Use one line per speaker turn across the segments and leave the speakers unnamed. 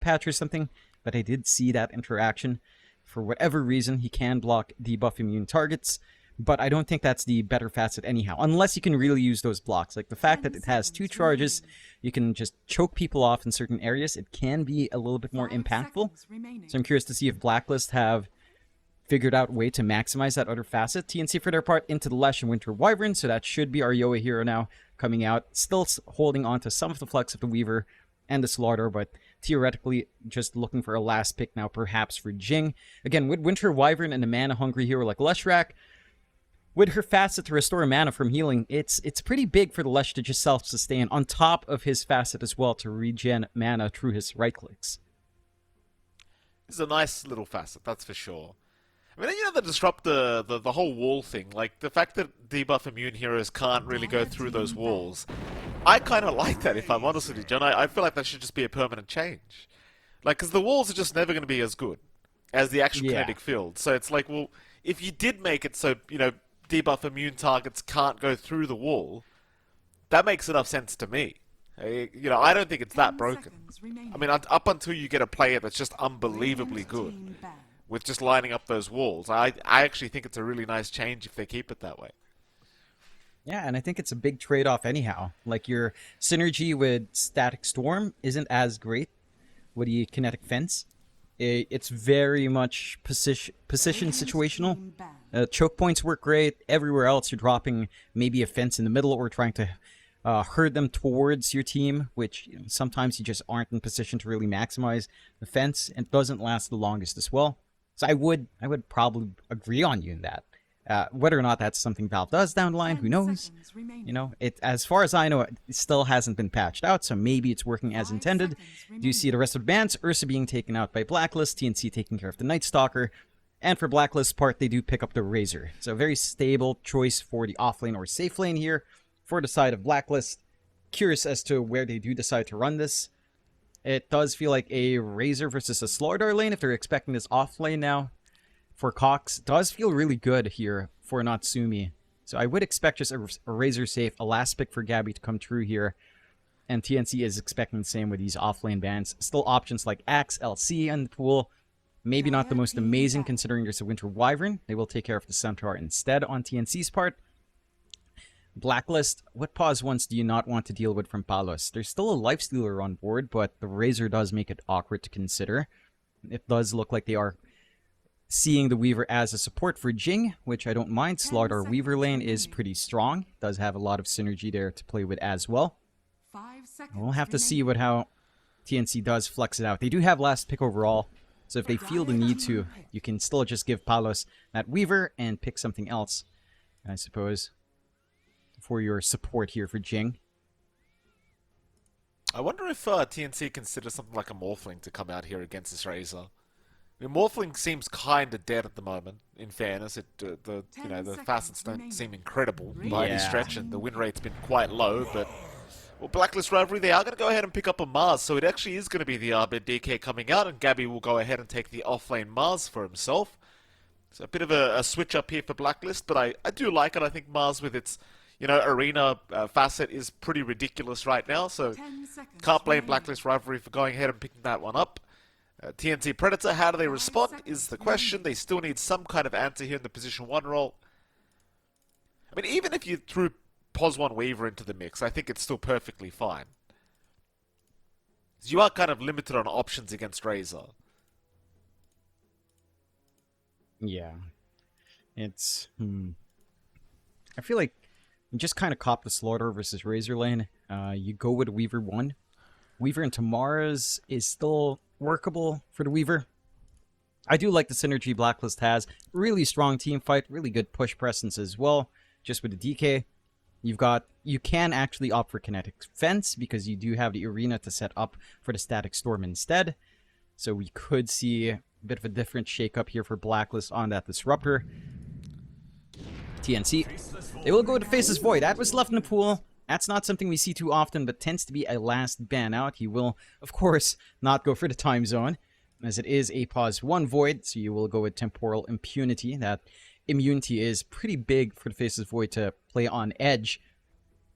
patch or something, but I did see that interaction. For whatever reason, he can block debuff immune targets, but I don't think that's the better facet anyhow, unless you can really use those blocks. Like the fact that it has 2 charges, you can just choke people off in certain areas. It can be a little bit more impactful. So I'm curious to see if Blacklist have figured out a way to maximize that other facet. TNC for their part into the Lesh and Winter Wyvern, so that should be our Yoa hero now coming out. Still holding on to some of the flex of the Weaver and the Slaughter, but theoretically just looking for a last pick now perhaps for Jing. Again, with Winter Wyvern and a mana-hungry hero like Leshrac, with her facet to restore mana from healing, it's pretty big for the Lesh to just self-sustain on top of his facet as well to regen mana through his right-clicks.
It's a nice little facet, that's for sure. I mean, you know, the disrupt the whole wall thing, like the fact that debuff immune heroes can't really go through those walls. I kind of like that, if I'm honest with you, John. I feel like that should just be a permanent change. Like, because the walls are just never going to be as good as the actual kinetic field. So it's like, well, if you did make it so, you know, debuff immune targets can't go through the wall, that makes enough sense to me. You know, I don't think it's that broken. I mean, up until you get a player that's just unbelievably good with just lining up those walls, I actually think it's a really nice change if they keep it that way.
Yeah, and I think it's a big trade-off anyhow. Like, your synergy with Static Storm isn't as great with the Kinetic Fence. It's very much position situational. Choke points work great. Everywhere else, you're dropping maybe a fence in the middle or trying to herd them towards your team, which, you know, sometimes you just aren't in position to really maximize the fence, and it doesn't last the longest as well. So I would probably agree on you in that. Whether or not that's something Valve does down the line, who knows? You know, as far as I know, it still hasn't been patched out, so maybe it's working as intended. Do you see the rest of the bans? Ursa being taken out by Blacklist, TNC taking care of the Night Stalker, and for Blacklist's part, they do pick up the Razor. So very stable choice for the offlane or safe lane here for the side of Blacklist. Curious as to where they do decide to run this. It does feel like a Razor versus a Slaughter lane if they're expecting this offlane now. For Cox, does feel really good here for Natsumi. So I would expect just a Razor safe, a last pick for Gabby to come true here. And TNC is expecting the same with these offlane bans. Still options like Axe, LC in the pool. Maybe not the most amazing considering there's a Winter Wyvern. They will take care of the Centaur instead on TNC's part. Blacklist, what pause ones do you not want to deal with from Palos? There's still a Lifestealer on board, but the Razor does make it awkward to consider. It does look like they are seeing the Weaver as a support for Jing, which I don't mind. Slaughter Weaver lane is pretty strong. Does have a lot of synergy there to play with as well. We'll have to see how TNC does flex it out. They do have last pick overall, so if they feel the need to, you can still just give Palos that Weaver and pick something else, I suppose, for your support here for Jing.
I wonder if TNC considers something like a Morphling to come out here against this Razor. I mean, Morphling seems kind of dead at the moment. In fairness, the facets don't seem incredible by any stretch, and the win rate's been quite low. But well, Blacklist Rivalry, they are going to go ahead and pick up a Mars, so it actually is going to be the Arbed DK coming out, and Gabby will go ahead and take the offlane Mars for himself. So a bit of a switch up here for Blacklist, but I do like it. I think Mars with its arena facet is pretty ridiculous right now, so can't blame Blacklist Rivalry for going ahead and picking that one up. TNC Predator, how do they respond is the question. They still need some kind of answer here in the position 1 role. I mean, even if you threw POS1 Weaver into the mix, I think it's still perfectly fine. You are kind of limited on options against Razor.
Yeah. It's... I feel like you just kind of cop the Slaughter versus Razor lane. You go with Weaver 1. Weaver into Mars is still workable for the Weaver. I do like the synergy Blacklist has. Really strong team fight, really good push presence as well. Just with the DK, you can actually opt for Kinetic Fence because you do have the arena to set up for the Static Storm instead. So we could see a bit of a different shakeup here for Blacklist on that Disruptor. TNC, they will go to Faceless Void. That was left in the pool. That's not something we see too often, but tends to be a last ban out. He will, of course, not go for the time zone, as it is a pause 1 Void, so you will go with Temporal Impunity. That immunity is pretty big for the Faceless Void to play on edge.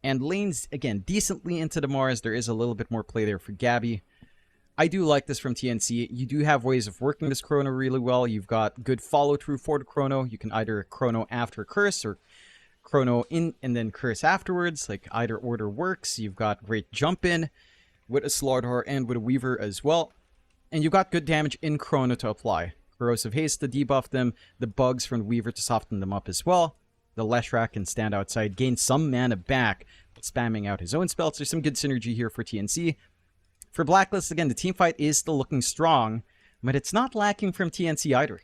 And lanes, again, decently into the Mars. There is a little bit more play there for Gabby. I do like this from TNC. You do have ways of working this chrono really well. You've got good follow-through for the chrono. You can either chrono after curse or chrono in and then curse afterwards. Like, either order works. You've got great jump in with a Slardar and with a Weaver as well. And you've got good damage in chrono to apply. Corrosive Haste to debuff them, the bugs from the Weaver to soften them up as well. The Leshrac can stand outside, gain some mana back, spamming out his own spells. There's some good synergy here for TNC. For Blacklist, again, the teamfight is still looking strong, but it's not lacking from TNC either.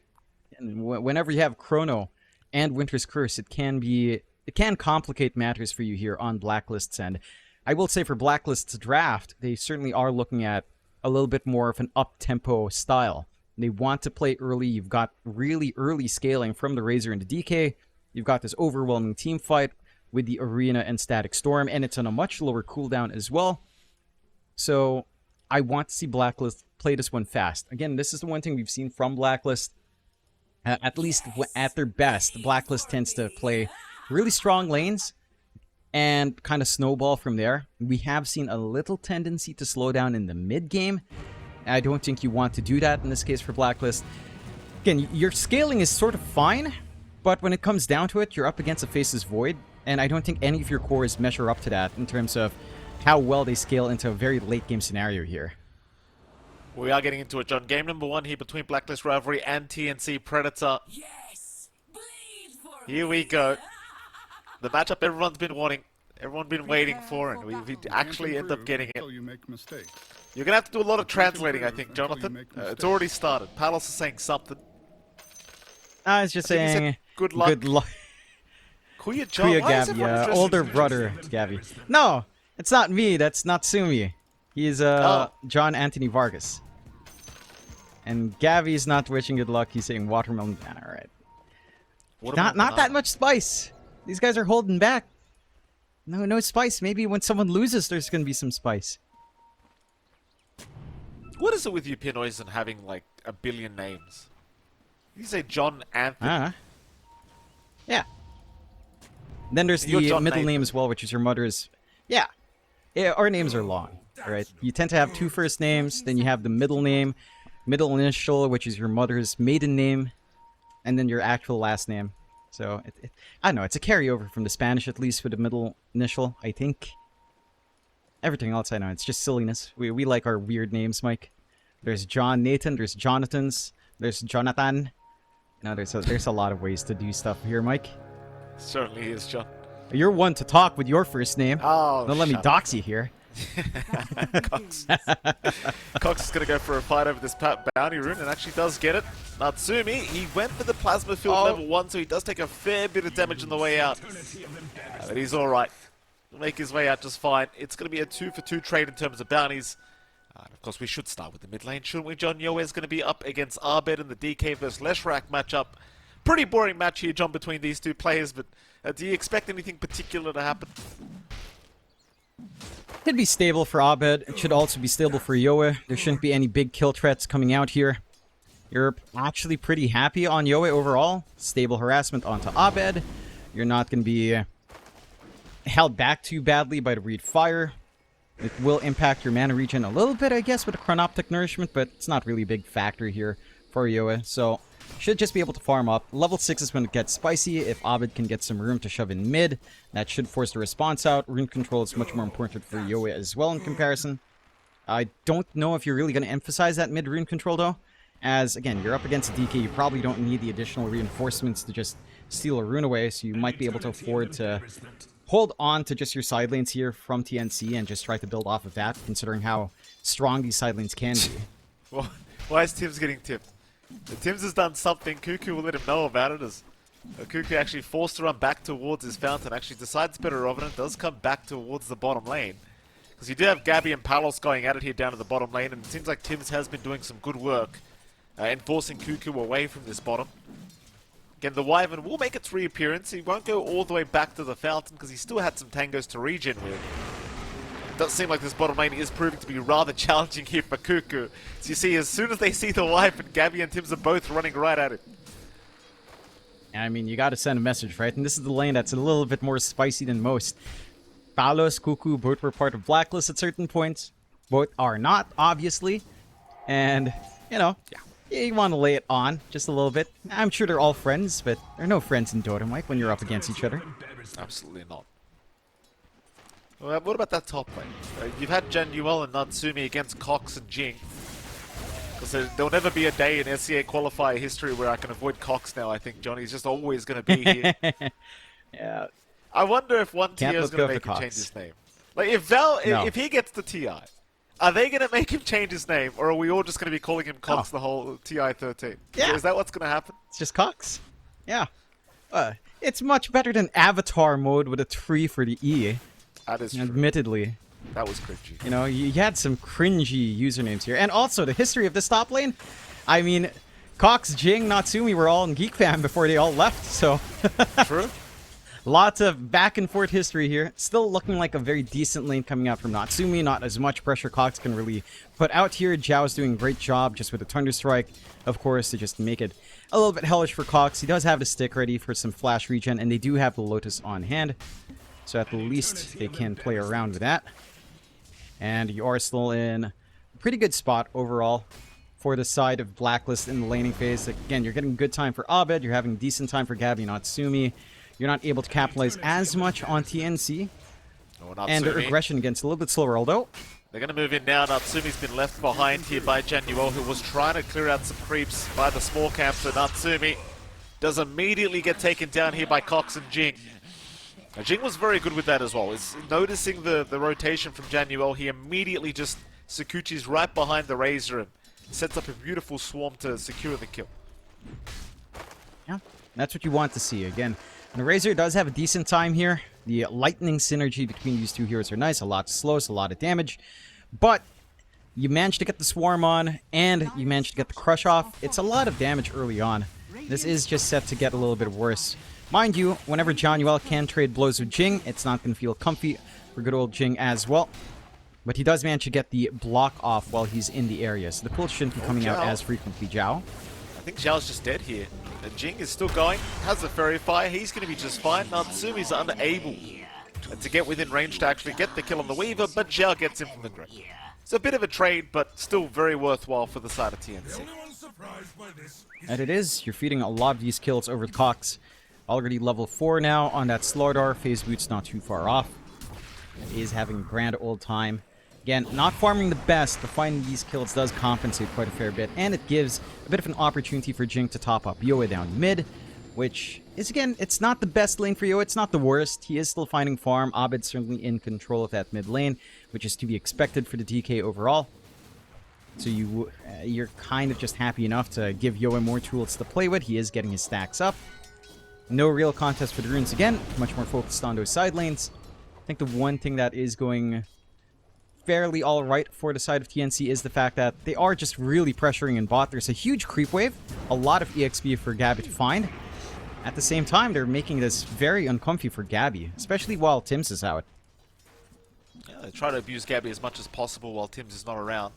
And whenever you have Chrono and Winter's Curse, it can complicate matters for you here on Blacklist's end. I will say for Blacklist's draft, they certainly are looking at a little bit more of an up-tempo style. They want to play early. You've got really early scaling from the Razor into DK. You've got this overwhelming team fight with the Arena and Static Storm, and it's on a much lower cooldown as well. So I want to see Blacklist play this one fast. Again, this is the one thing we've seen from Blacklist. At least at their best, Blacklist tends to play really strong lanes and kind of snowball from there. We have seen a little tendency to slow down in the mid-game. I don't think you want to do that in this case for Blacklist. Again, your scaling is sort of fine, but when it comes down to it, you're up against a Faceless Void, and I don't think any of your cores measure up to that in terms of how well they scale into a very late-game scenario here.
We are getting into it, John. Game number 1 here between Blacklist Rivalry and TNC Predator.
Yes, bleed for
Here we go. The matchup everyone's been wanting, everyone's been waiting for, and we actually end up getting it.
You make mistakes.
You're going to have to do a lot of translating, I think, Jonathan. It's already started. Palos is saying something.
I was just saying,
good luck.
Good luck.
Kuya John,
Kuya
why is everyone
Gavi,
interested
older
in-
brother Gavi. No, it's not me. That's Natsumi. He's John Anthony Vargas. And Gavi's not wishing good luck. He's saying watermelon banana. All right.
Watermelon
Not that
banana.
much spice. These guys are holding back. No spice. Maybe when someone loses, there's gonna be some spice.
What is it with you Pinoys and having like a billion names? You say John Anthony.
Yeah. Then there's
You're
the
John
middle
Nathan.
name as well, which is your mother's. Yeah. Our names are long. All right. You tend to have two first names. Then you have the middle name, middle initial, which is your mother's maiden name, and then your actual last name. So I don't know. It's a carryover from the Spanish, at least, with the middle initial, I think. Everything else, I know. It's just silliness. We like our weird names, Mike. There's John Nathan. There's Jonathans. There's Jonathan. You know, there's a lot of ways to do stuff here, Mike.
Certainly is, John.
You're one to talk with your first name.
Oh,
Don't let me
shut
dox you here.
Cox. Cox is going to go for a fight over this bounty rune and actually does get it. Natsumi, he went for the plasma field level 1, so he does take a fair bit of damage on the way out. But he's alright. He'll make his way out just fine. It's going to be a 2-for-2 trade in terms of bounties. And of course, we should start with the mid lane, shouldn't we, John? Yoe's going to be up against Arbed in the DK vs Leshrac matchup. Pretty boring match here, John, between these two players, but do you expect anything particular to happen?
It'd be stable for Abed. It should also be stable for Yoe. There shouldn't be any big kill threats coming out here. You're actually pretty happy on Yoe overall. Stable harassment onto Abed. You're not going to be held back too badly by the Reed Fire. It will impact your mana regen a little bit, I guess, with the Chronoptic Nourishment, but it's not really a big factor here for Yoe. So, should just be able to farm up. Level 6 is when it gets spicy. If Abed can get some room to shove in mid, that should force the response out. Rune control is much more important for Yoe as well in comparison. I don't know if you're really going to emphasize that mid rune control, though. As, again, you're up against a DK. You probably don't need the additional reinforcements to just steal a rune away, so you might be able to afford to hold on to just your side lanes here from TNC and just try to build off of that, considering how strong these side lanes can be.
Well, why is Tim's getting tipped? Tim's has done something. Cuckoo will let him know about it, as Cuckoo actually forced to run back towards his fountain, actually decides better Revenant, does come back towards the bottom lane. Because you do have Gabby and Palos going at it here down to the bottom lane, and it seems like Tim's has been doing some good work in forcing Cuckoo away from this bottom. Again, the Wyvern will make its reappearance. He won't go all the way back to the fountain because he still had some tangos to regen with. It does seem like this bottom lane is proving to be rather challenging here for Cuckoo. So you see, as soon as they see the Wyvern, Gabby and Tims are both running right at it.
I mean, you gotta send a message, right? And this is the lane that's a little bit more spicy than most. Palos, Cuckoo, both were part of Blacklist at certain points. Both are not, obviously. And, you know, you want to lay it on just a little bit. I'm sure they're all friends, but there are no friends in Dota, Mike, when you're up against each other.
Absolutely not. Well, what about that top lane? You've had Januel and Natsumi against Cox and Jing. Because there'll never be a day in SCA qualifier history where I can avoid Cox now, I think. Johnny's just always going to be here.
Yeah.
I wonder if one TO is going to make him change his name. Like, if he gets the TI, are they going to make him change his name, or are we all just going to be calling him Cox the whole TI-13?
Yeah.
Is that what's going to happen?
It's just Cox. Yeah. It's much better than Avatar mode with a 3 for the E.
That is true.
Admittedly.
That was cringy.
You know, you had some cringy usernames here. And also, the history of this top lane, I mean, Cox, Jing, Natsumi were all in Geek Fam before they all left, so...
True.
Lots of back and forth history here. Still looking like a very decent lane coming out from Natsumi. Not as much pressure Cox can really put out here. Zhao's doing a great job just with a Thunder Strike, of course, to just make it a little bit hellish for Cox. He does have the stick ready for some flash regen, and they do have the Lotus on hand. So at the least, they can play around with that. And you are still in a pretty good spot overall for the side of Blacklist in the laning phase. Again, you're getting good time for Abed. You're having decent time for Gabby and Natsumi. You're not able to capitalize as much on TNC. And their aggression against a little bit slower, although.
They're going to move in now. Natsumi's been left behind here by Januel, who was trying to clear out some creeps by the small camp. So Natsumi does immediately get taken down here by Cox and Jing. Now, Jing was very good with that as well. Is noticing the rotation from Januel, he immediately just Sakuchi's right behind the Razor and sets up a beautiful swarm to secure the kill.
Yeah, that's what you want to see. Again, the Razor does have a decent time here. The lightning synergy between these two heroes are nice. A lot of slows, a lot of damage. But you managed to get the swarm on, and you managed to get the crush off. It's a lot of damage early on. This is just set to get a little bit worse. Mind you, whenever Januel can trade blows with Jing, it's not going to feel comfy for good old Jing as well. But he does manage to get the block off while he's in the area, so the pull shouldn't be coming out as frequently. Zhao.
I think Zhao's just dead here. And Jing is still going, has the Fairy Fire, he's going to be just fine. Natsumi's unable to get within range to actually get the kill on the Weaver, but Zhao gets him from the grip. It's a bit of a trade, but still very worthwhile for the side of TNC.
And it is. You're feeding a lot of these kills over Cox. Already level 4 now on that Slaughter. Phase Boot's not too far off. And is having a grand old time. Again, not farming the best, but finding these kills does compensate quite a fair bit. And it gives a bit of an opportunity for Jing to top up Yoa down mid. Which is, again, it's not the best lane for Yoa. It's not the worst. He is still finding farm. Abed's certainly in control of that mid lane, which is to be expected for the DK overall. So you're kind of just happy enough to give Yoa more tools to play with. He is getting his stacks up. No real contest for the runes again. Much more focused on those side lanes. I think the one thing that is going fairly alright for the side of TNC is the fact that they are just really pressuring in bot. There's a huge creep wave. A lot of EXP for Gabby to find. At the same time, they're making this very uncomfy for Gabby. Especially while Tims is out.
Yeah, they try to abuse Gabby as much as possible while Tims is not around.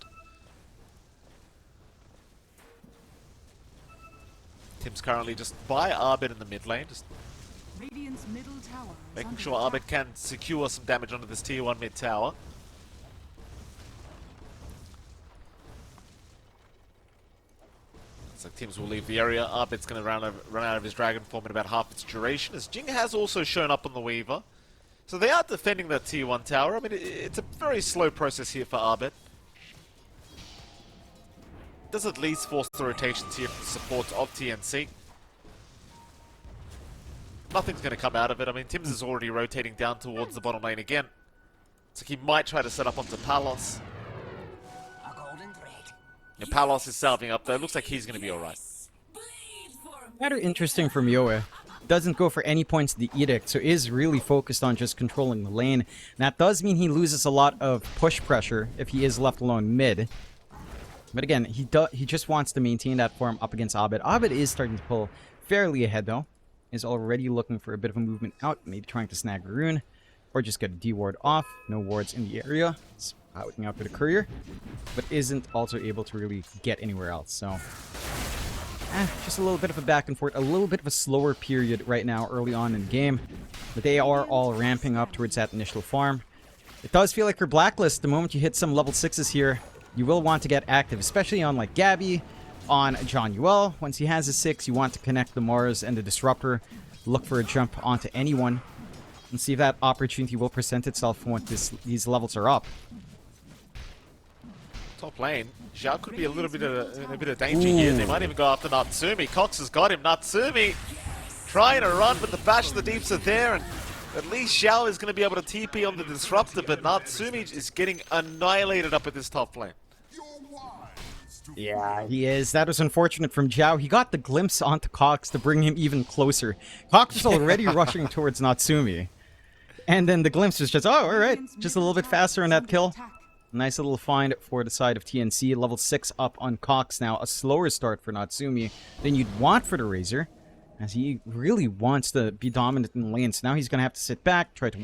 Tim's currently just by Abed in the mid lane, just making sure Abed can secure some damage onto this tier 1 mid tower. Looks like Tims will leave the area. Abed's going to run out of his dragon form in about half its duration, as Jing has also shown up on the Weaver. So they are defending that tier 1 tower. I mean, it's a very slow process here for Abed. Does at least force the rotations here from the support of TNC. Nothing's going to come out of it. I mean, Tims is already rotating down towards the bottom lane again. So he might try to set up onto Palos. Yeah, Palos is salving up though. Looks like he's going to be alright.
Rather interesting from Yoa. Doesn't go for any points in the Edict, so is really focused on just controlling the lane. And that does mean he loses a lot of push pressure if he is left alone mid. But again, he just wants to maintain that form up against Abed. Abed is starting to pull fairly ahead, though. Is already looking for a bit of a movement out. Maybe trying to snag a rune. Or just get a D-ward off. No wards in the area. It's looking out for the courier. But isn't also able to really get anywhere else. So, just a little bit of a back and forth. A little bit of a slower period right now early on in the game. But they are all ramping up towards that initial farm. It does feel like for Blacklist, the moment you hit some level 6s here, you will want to get active, especially on like Gabby, on John Yuel. Once he has a 6, you want to connect the Mars and the Disruptor. Look for a jump onto anyone and see if that opportunity will present itself once these levels are up.
Top lane, Zhao could be a little bit in a bit of danger here. They might even go after Natsumi. Cox has got him. Natsumi trying to run, but the Bash of the Deeps are there, and at least Zhao is going to be able to TP on the Disruptor, but Natsumi is getting annihilated up at this top lane.
Yeah, he is. That was unfortunate from Zhao. He got the glimpse onto Cox to bring him even closer. Cox was already rushing towards Natsumi. And then the glimpse was just, oh, alright, just a little bit faster on that kill. Nice little find for the side of TNC. Level 6 up on Cox now. A slower start for Natsumi than you'd want for the Razor, as he really wants to be dominant in the lane. So now he's going to have to sit back, try to